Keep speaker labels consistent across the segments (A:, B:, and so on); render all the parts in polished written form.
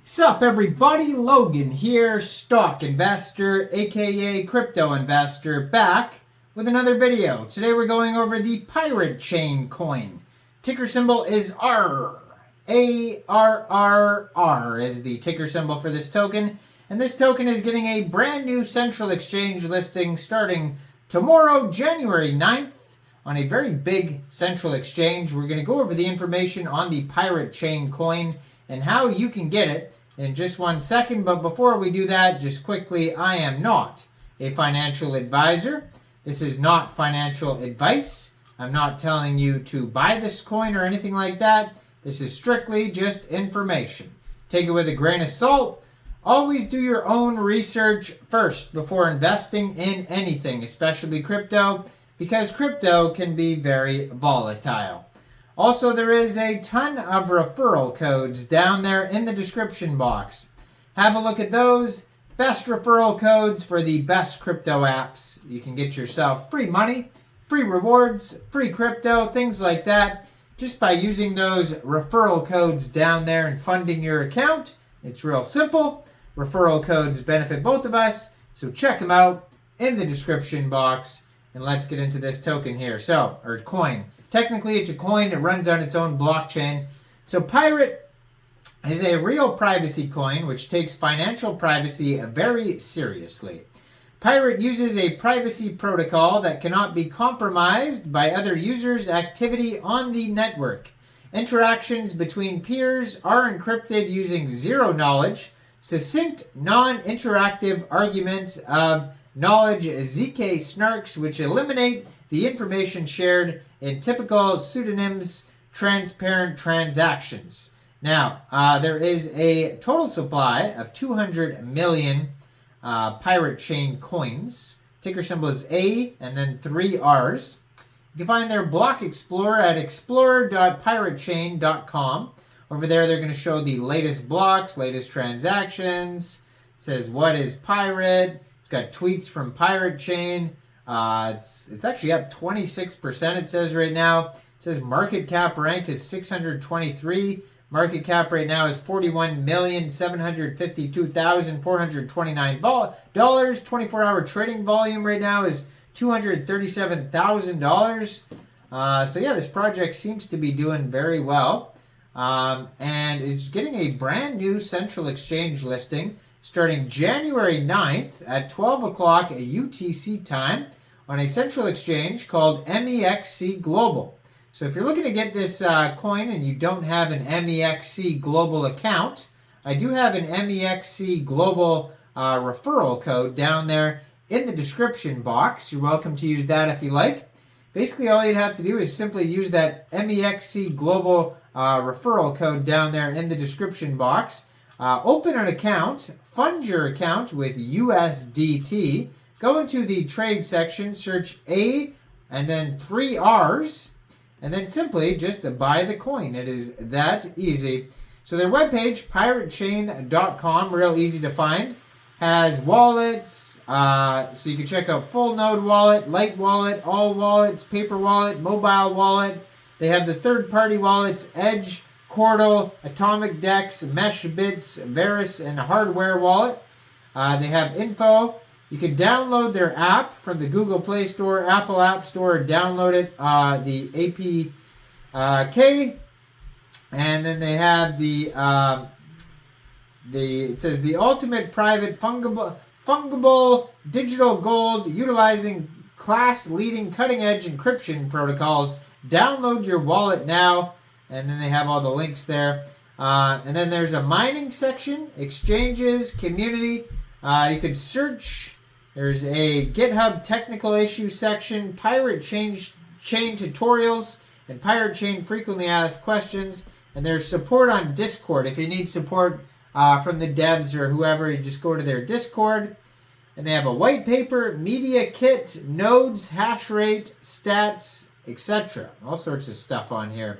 A: Sup everybody, Logan here, stock investor, aka crypto investor, back with another video. Today we're going over the Piratechain coin. Ticker symbol is Arrr. ARRR is the ticker symbol for this token. And this token is getting a brand new central exchange listing starting tomorrow, January 9th, on a very big central exchange. We're going to go over the information on the Piratechain coin and how you can get it in just 1 second. But before we do that, just quickly, I am not a financial advisor. This is not financial advice. I'm not telling you to buy this coin or anything like that. This is strictly just information. Take it with a grain of salt. Always do your own research first before investing in anything, especially crypto, because crypto can be very volatile. Also, there is a ton of referral codes down there in the description box. Have a look at those. Best referral codes for the best crypto apps. You can get yourself free money, free rewards, free crypto, things like that, just by using those referral codes down there and funding your account. It's real simple. Referral codes benefit both of us, so check them out in the description box. And let's get into this token here. Or coin. Technically, it's a coin. It runs on its own blockchain. So Pirate is a real privacy coin, which takes financial privacy very seriously. Pirate uses a privacy protocol that cannot be compromised by other users' activity on the network. Interactions between peers are encrypted using zero knowledge, succinct, non-interactive arguments of knowledge ZK snarks, which eliminate the information shared in typical pseudonyms, transparent transactions. Now, there is a total supply of 200 million Piratechain coins. Ticker symbol is A and then 3 R's. You can find their block explorer at explorer.piratechain.com. Over there, they're going to show the latest blocks, latest transactions. It says, what is Pirate? It's got tweets from Piratechain. It's actually up 26%, it says right now. It says market cap rank is 623. Market cap right now is $41,752,429. 24-hour trading volume right now is $237,000. So yeah, this project seems to be doing very well. And it's getting a brand new central exchange listing starting January 9th at 12 o'clock UTC time on a central exchange called Mexc Global. So if you're looking to get this coin and you don't have an Mexc Global account, I do have an Mexc Global referral code down there in the description box. You're welcome to use that if you like. Basically, all you'd have to do is simply use that Mexc Global referral code down there in the description box. Open an account, fund your account with USDT, go into the trade section, search A and then 3 R's, and then simply just buy the coin. It is that easy. So their webpage, piratechain.com, real easy to find, has wallets, so you can check out full node wallet, light wallet, all wallets, paper wallet, mobile wallet. They have the third-party wallets, Edge, Cordal, Atomic Dex, Mesh Bits, Varus, and Hardware Wallet. They have info. You can download their app from the Google Play Store, Apple App Store, download it, the APK. And then they have it says the ultimate private fungible digital gold utilizing class-leading cutting-edge encryption protocols. Download your wallet now. And then they have all the links there. And then there's a mining section, exchanges, community. You could search. There's a GitHub technical issue section, Piratechain tutorials, and Piratechain frequently asked questions. And there's support on Discord. If you need support from the devs or whoever, you just go to their Discord. And they have a white paper, media kit, nodes, hash rate, stats, etc. All sorts of stuff on here.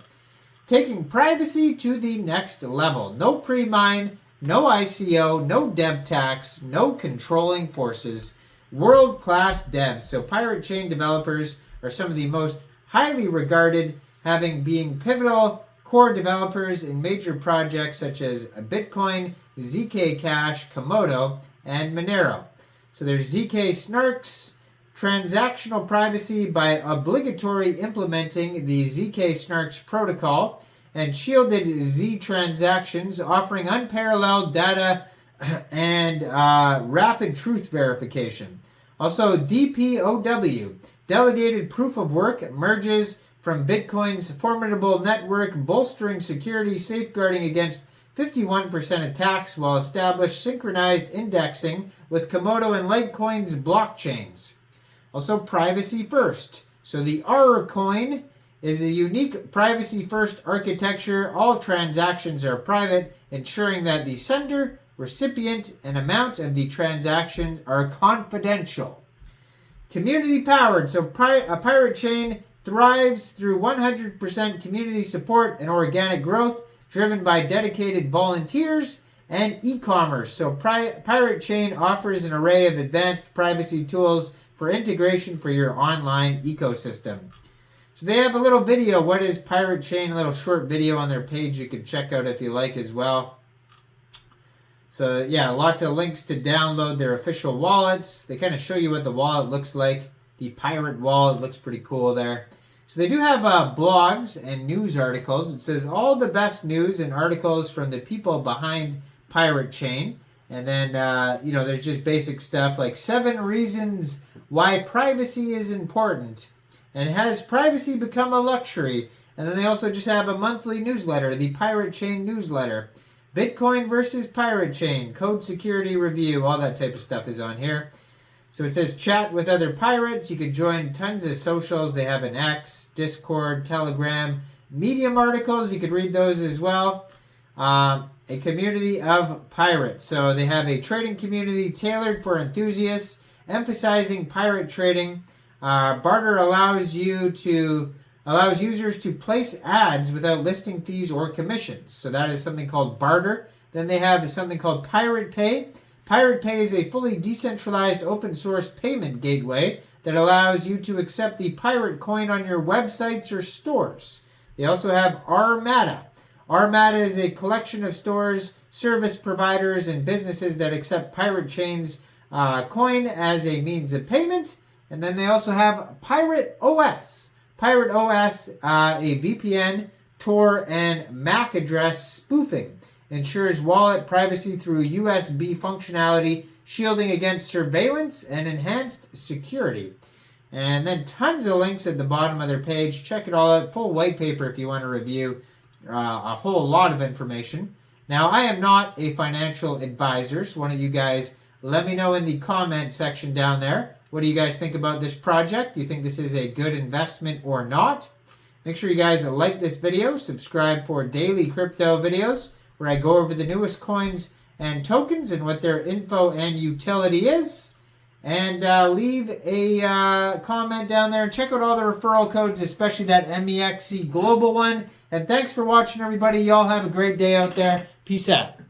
A: Taking privacy to the next level. No pre-mine, no ICO, no dev tax, no controlling forces. World-class devs. So Piratechain developers are some of the most highly regarded, being pivotal core developers in major projects such as Bitcoin, ZK Cash, Komodo, and Monero. So there's ZK Snarks, transactional privacy by obligatory implementing the ZK Snarks protocol, and shielded Z transactions offering unparalleled data and rapid truth verification. Also, DPOW, delegated proof of work, emerges from Bitcoin's formidable network, bolstering security, safeguarding against 51% attacks while established synchronized indexing with Komodo and Litecoin's blockchains. Also, privacy first. So the Arrr coin is a unique privacy first architecture. All transactions are private, ensuring that the sender, recipient, and amount of the transaction are confidential. Community powered. So Piratechain thrives through 100% community support and organic growth, driven by dedicated volunteers and e-commerce. So Piratechain offers an array of advanced privacy tools for integration for your online ecosystem. So they have a little video. What is Piratechain? A little short video on their page you can check out if you like as well. So yeah, lots of links to download their official wallets. They kind of show you what the wallet looks like. The Pirate wallet looks pretty cool there. So they do have blogs and news articles. It says all the best news and articles from the people behind Piratechain. And then, there's just basic stuff like 7 reasons why privacy is important. And has privacy become a luxury? And then they also just have a monthly newsletter, the Piratechain newsletter. Bitcoin versus Piratechain, code security review, all that type of stuff is on here. So it says chat with other pirates. You could join tons of socials. They have an X, Discord, Telegram, Medium articles. You could read those as well. A community of pirates. So they have a trading community tailored for enthusiasts, emphasizing pirate trading. Barter allows users to place ads without listing fees or commissions. So that is something called barter. Then they have something called Pirate Pay. Pirate Pay is a fully decentralized open source payment gateway that allows you to accept the pirate coin on your websites or stores. They also have Armada. Armada is a collection of stores, service providers, and businesses that accept Piratechain's coin as a means of payment. And then they also have Pirate OS. Pirate OS, a VPN, Tor, and MAC address spoofing. Ensures wallet privacy through USB functionality, shielding against surveillance and enhanced security. And then tons of links at the bottom of their page. Check it all out. Full white paper if you want to review a whole lot of information. Now, I am not a financial advisor, so why don't you guys let me know in the comment section down there. What do you guys think about this project? Do you think this is a good investment or not? Make sure you guys like this video. Subscribe for daily crypto videos where I go over the newest coins and tokens and what their info and utility is. And leave a comment down there. Check out all the referral codes, especially that Mexc global one. And thanks for watching, everybody. Y'all have a great day out there. Peace out.